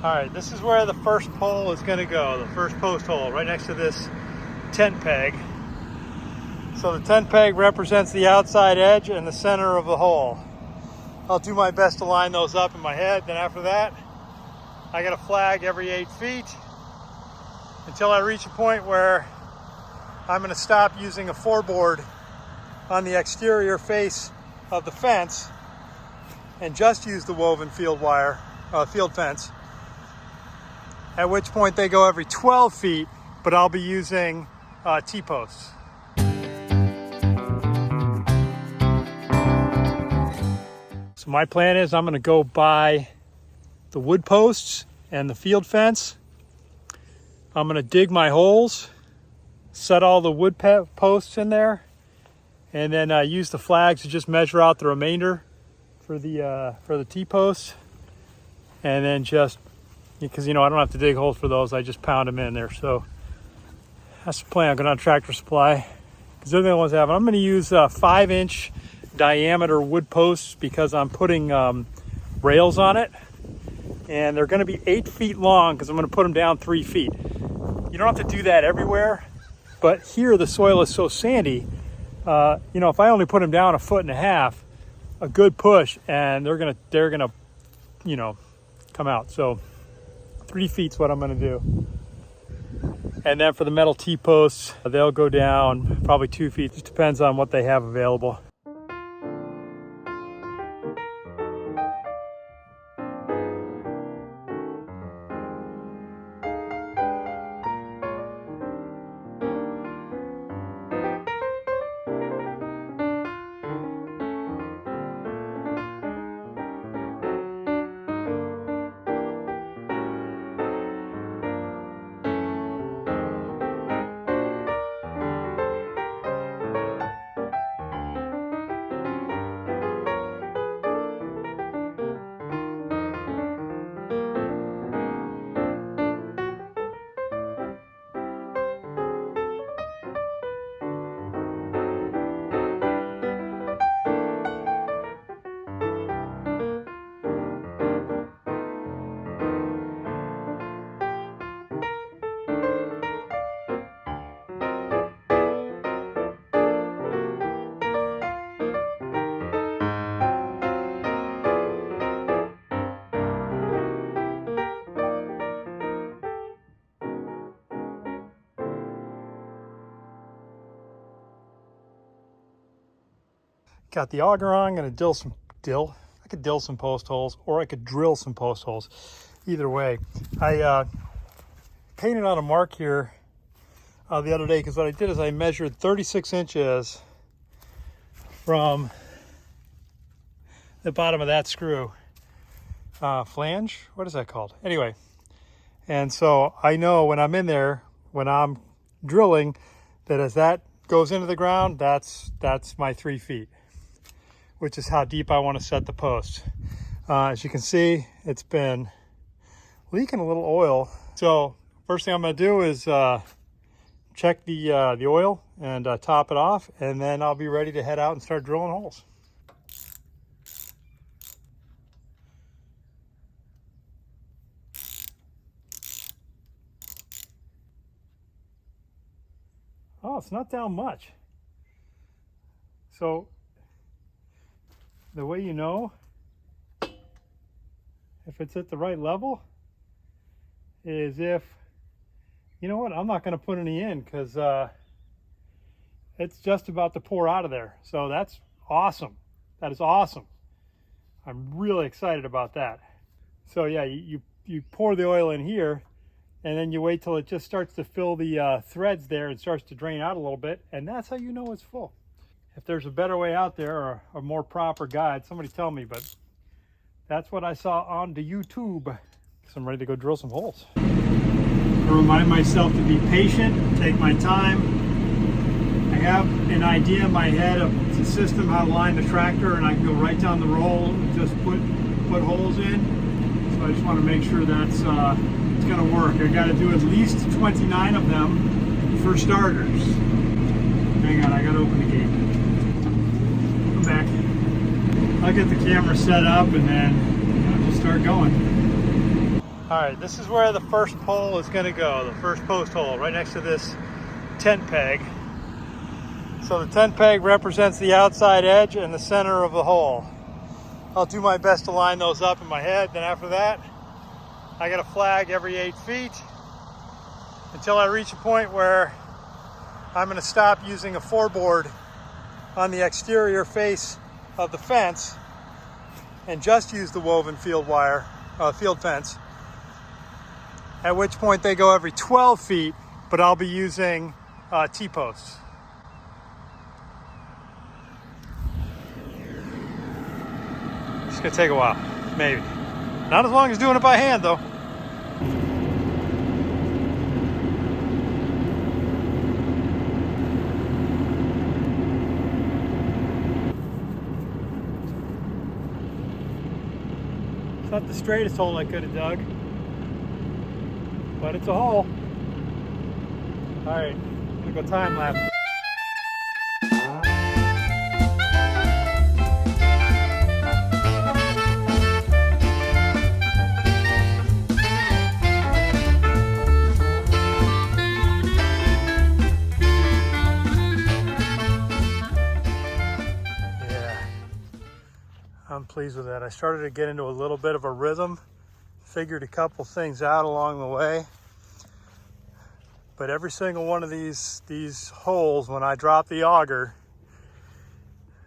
All right, this is where the first pole is going to go, the first post hole, right next to this tent peg. So the tent peg represents the outside edge and the center of the hole. I'll do my best to line those up in my head. Then after that, I got a flag every 8 feet until I reach a point where I'm going to stop using a 4-board on the exterior face of the fence and just use the woven field fence. At which point they go every 12 feet, but I'll be using T-posts. So my plan is I'm going to go buy the wood posts and the field fence. I'm going to dig my holes, set all the wood posts in there, and then use the flags to just measure out the remainder for the T-posts. And then just, because I don't have to dig holes for those, I just pound them in there. So that's the plan. I'm going on Tractor Supply because they're the only ones I have. I'm going to use 5-inch diameter wood posts because I'm putting rails on it, and they're going to be 8 feet long because I'm going to put them down 3 feet. You don't have to do that everywhere, but here the soil is so sandy. If I only put them down 1.5 feet, a good push, and they're gonna come out. So 3 feet's what I'm gonna do. And then for the metal T-posts, they'll go down probably 2 feet. Just depends on what they have available. Got the auger on. I'm going to I could drill some post holes, or I could drill some post holes. Either way, I painted on a mark here the other day because what I did is I measured 36 inches from the bottom of that screw. Flange? What is that called? Anyway, and so I know when I'm in there, when I'm drilling, that as that goes into the ground, that's my 3 feet. Which is how deep I want to set the post. As you can see, it's been leaking a little oil. So first thing I'm going to do is check the oil and top it off, and then I'll be ready to head out and start drilling holes. Oh, it's not down much. So the way you know if it's at the right level is if, you know what, I'm not going to put any in because it's just about to pour out of there. So that's awesome. That is awesome. I'm really excited about that. So yeah, you pour the oil in here, and then you wait till it just starts to fill the threads there and starts to drain out a little bit, and that's how you know it's full. If there's a better way out there or a more proper guide, somebody tell me, but that's what I saw on the YouTube. So I'm ready to go drill some holes. I remind myself to be patient, take my time. I have an idea in my head of the system, how to line the tractor, and I can go right down the roll and just put holes in. So I just want to make sure that's it's going to work. I got to do at least 29 of them for starters. Hang on, I got to open the gate. Back. I'll get the camera set up and then just start going. All right, this is where the first pole is going to go, the first post hole, right next to this tent peg. So the tent peg represents the outside edge and the center of the hole. I'll do my best to line those up in my head. Then after that, I got a flag every 8 feet until I reach a point where I'm going to stop using a 4-board on the exterior face of the fence and just use the woven field fence. At which point they go every 12 feet, but I'll be using T-posts. It's gonna take a while, maybe. Not as long as doing it by hand though. It's not the straightest hole I could have dug, but it's a hole. All right, I'm gonna go time lapse. I'm pleased with that. I started to get into a little bit of a rhythm, figured a couple things out along the way. But every single one of these holes, when I dropped the auger,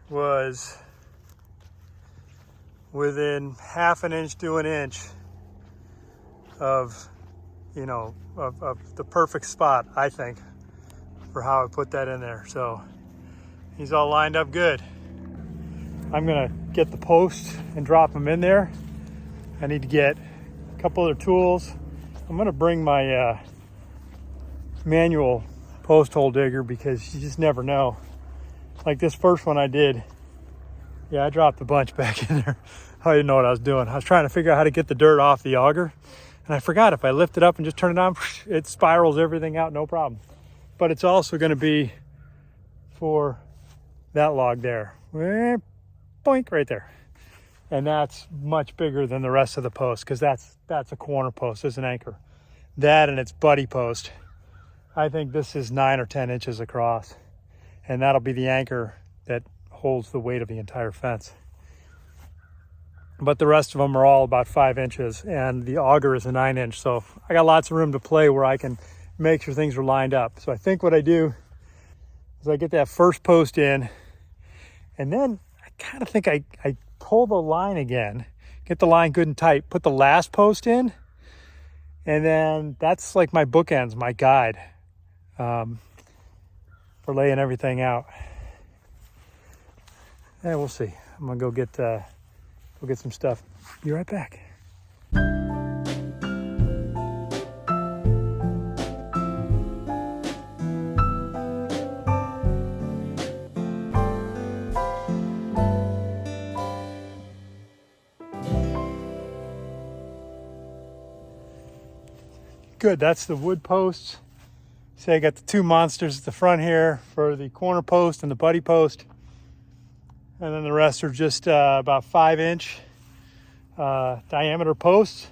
was within half an inch to an inch of, of the perfect spot, I think, for how I put that in there. So he's all lined up good. I'm gonna get the post and drop them in there. I need to get a couple other tools. I'm gonna bring my manual post hole digger because you just never know. Like this first one I did, yeah, I dropped a bunch back in there. I didn't know what I was doing. I was trying to figure out how to get the dirt off the auger, and I forgot if I lift it up and just turn it on, it spirals everything out, no problem. But it's also gonna be for that log there. Boink, right there. And that's much bigger than the rest of the post because that's a corner post, it's an anchor. That and its buddy post, I think this is 9 or 10 inches across, and that'll be the anchor that holds the weight of the entire fence. But the rest of them are all about 5 inches, and the auger is a 9-inch, so I got lots of room to play where I can make sure things are lined up. So I think what I do is I get that first post in, and then I kind of think I pull the line again, get the line good and tight, put the last post in, and then that's like my bookends, my guide for laying everything out. Yeah, we'll see. I'm gonna go get some stuff. Be right back. Good, that's the wood posts. See, I got the two monsters at the front here for the corner post and the buddy post. And then the rest are just about 5-inch diameter posts.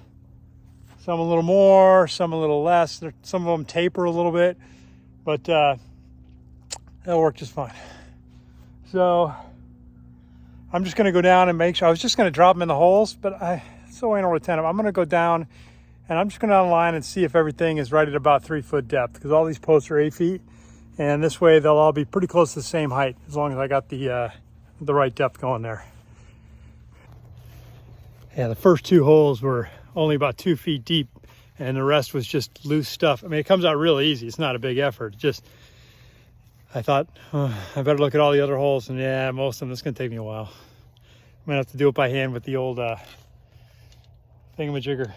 Some a little more, some a little less. Some of them taper a little bit, but that'll work just fine. So I'm just gonna go down and make sure. I was just gonna drop them in the holes, but so anal retentive. I'm gonna go down and I'm just going to online and see if everything is right at about 3 foot depth, because all these posts are 8 feet, and this way they'll all be pretty close to the same height as long as I got the right depth going there. Yeah, the first 2 holes were only about 2 feet deep, and the rest was just loose stuff. I mean, it comes out real easy. It's not a big effort. Just, I thought, I better look at all the other holes, and yeah, most of them, it's going to take me a while. I'm going to have to do it by hand with the old thingamajigger.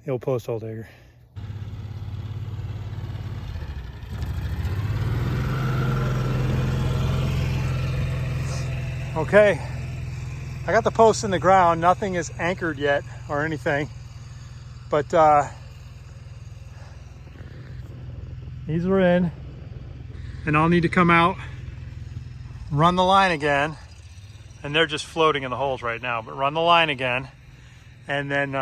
The old post hole digger. Okay, I got the posts in the ground. Nothing is anchored yet or anything, but these are in, and I'll need to come out, run the line again, and they're just floating in the holes right now, but run the line again, and then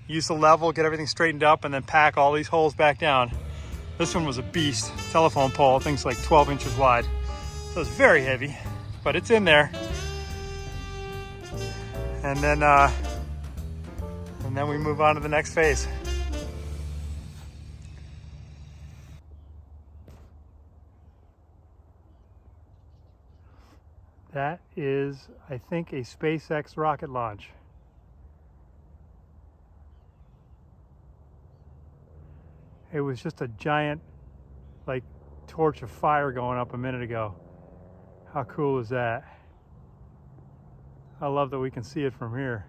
use the level, get everything straightened up, and then pack all these holes back down. This one was a beast. Telephone pole, thing's like 12 inches wide. So it's very heavy, but it's in there. And then we move on to the next phase. That is, I think, a SpaceX rocket launch. It was just a giant, like, torch of fire going up a minute ago. How cool is that? I love that we can see it from here.